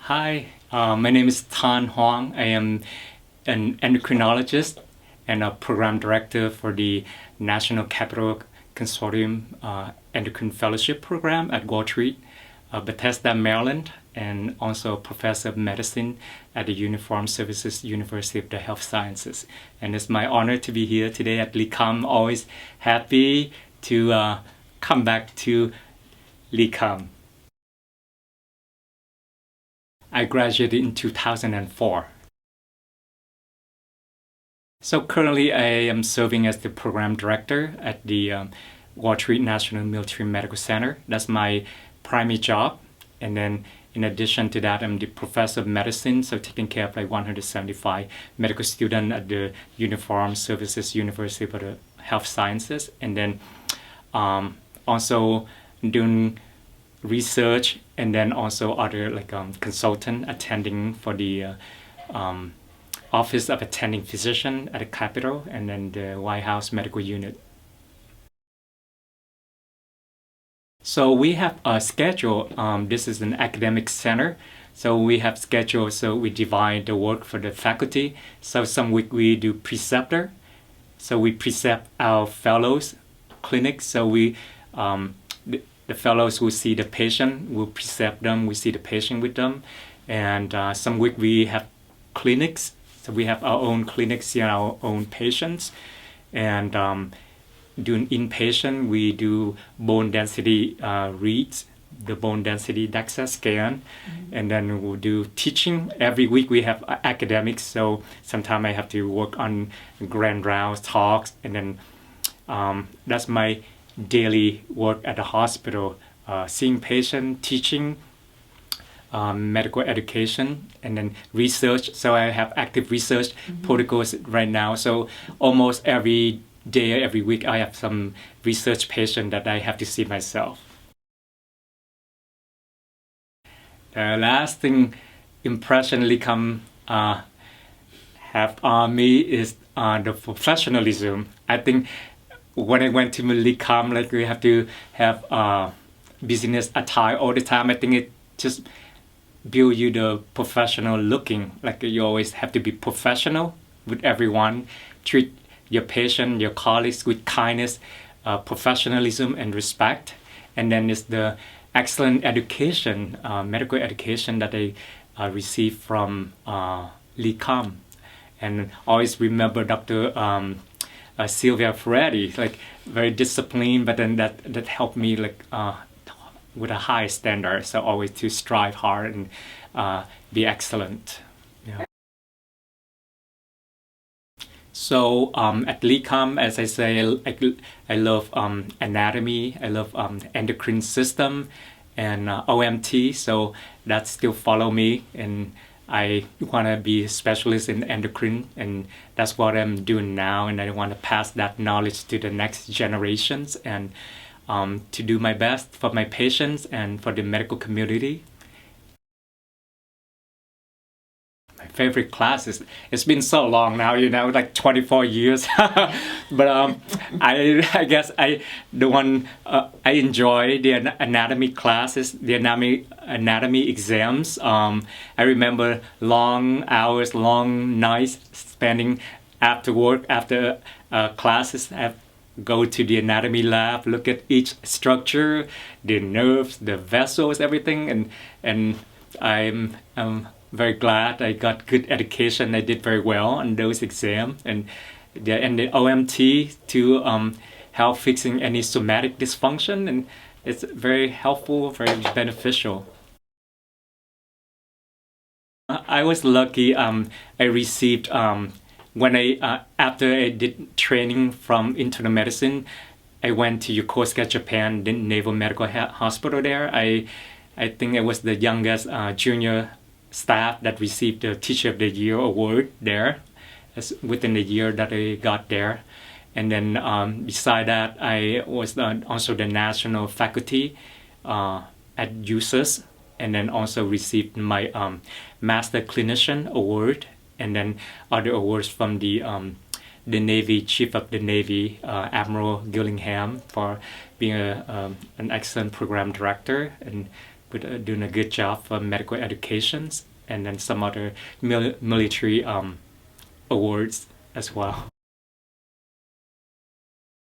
Hi, my name is Hoang. I am an endocrinologist and a program director for the National Capital Consortium Endocrine Fellowship Program at Walter Bethesda, Maryland, and also a professor of medicine at the Uniformed Services University of the Health Sciences. And it's my honor to be here today at LECOM. Always happy to come back to LECOM. I graduated in 2004. So currently I am serving as the program director at the Walter National Military Medical Center. That's my primary job. And then in addition to that, I'm the professor of medicine, so taking care of like 175 medical students at the Uniformed Services University of the Health Sciences. And then also doing research, and then also other like consultant attending for the Office of Attending Physician at the Capitol, and then the White House Medical Unit. So we have a schedule. This is an academic center, so we have schedule. So we divide the work for the faculty. So some week we do preceptor, so we precept our fellows clinics. So we the fellows will see the patient, will precept them, we see the patient with them. And some week we have clinics, so we have our own clinics, see our own patients. And doing inpatient, we do bone density reads, the bone density DEXA scan. And then we'll do teaching. Every week we have academics, so sometimes I have to work on grand rounds, talks, and then that's my daily work at the hospital, seeing patients, teaching, medical education, and then research. So I have active research protocols right now. So almost every day, every week, I have some research patient that I have to see myself. The lasting impression LECOM have on me is the professionalism. I think when I went to LECOM, like we have to have business attire all the time. I think it just build you the professional looking. Like you always have to be professional with everyone. Treat your patient, your colleagues with kindness, professionalism, and respect. And then it's the excellent education, medical education that I received from LECOM. And always remember Dr. Sylvia Ferretti, like very disciplined, but then that helped me like with a high standard. So always to strive hard and be excellent. Yeah. So at LECOM, as I say, I love anatomy. I love endocrine system and OMT. So that still follow me, and I want to be a specialist in endocrine, and that's what I'm doing now. And I want to pass that knowledge to the next generations, and to do my best for my patients and for the medical community. My favorite classes, it's been so long now, like 24 years. But I guess I enjoy the anatomy classes, the anatomy exams. I remember long hours, long nights spending after work, after classes. Go to the anatomy lab, look at each structure, the nerves, the vessels, everything, and I'm very glad I got good education. I did very well on those exams, and the OMT to help fixing any somatic dysfunction, and it's very helpful, very beneficial. I was lucky. I received when after I did training from internal medicine, I went to Yokosuka, Japan, the Naval Medical Hospital there. I think I was the youngest junior staff that received the Teacher of the Year award there, within the year that I got there. And then beside that, I was also the national faculty at USUS, and then also received my Master Clinician Award, and then other awards from the Navy, Chief of the Navy, Admiral Gillingham, for being an excellent program director, and with doing a good job for medical educations, and then some other military awards as well.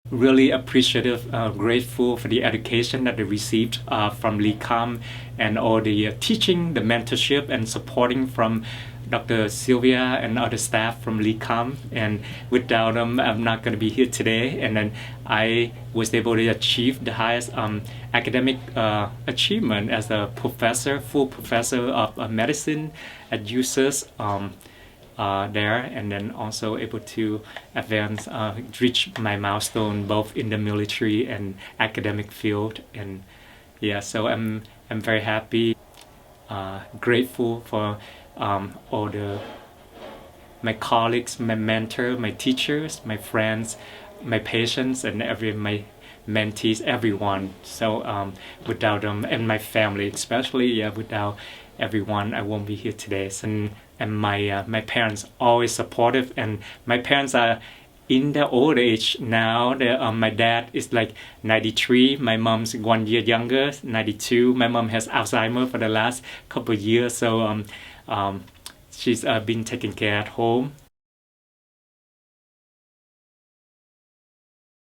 Really appreciative, grateful for the education that they received from LECOM, and all the teaching, the mentorship and supporting from Dr. Sylvia and other staff from LECOM. And without them, I'm not going to be here today. And then I was able to achieve the highest academic achievement as a professor, full professor of medicine at USUS. There, and then also able to advance, reach my milestone both in the military and academic field. And yeah, so I'm very happy, grateful for all my colleagues, my mentor, my teachers, my friends, my patients, and my mentees, everyone. So without them, and my family especially, without everyone, I won't be here today. And my parents always supportive, and my parents are in their old age now. My dad is like 93, my mom's 1 year younger, 92. My mom has Alzheimer's for the last couple of years, so she's been taken care at home.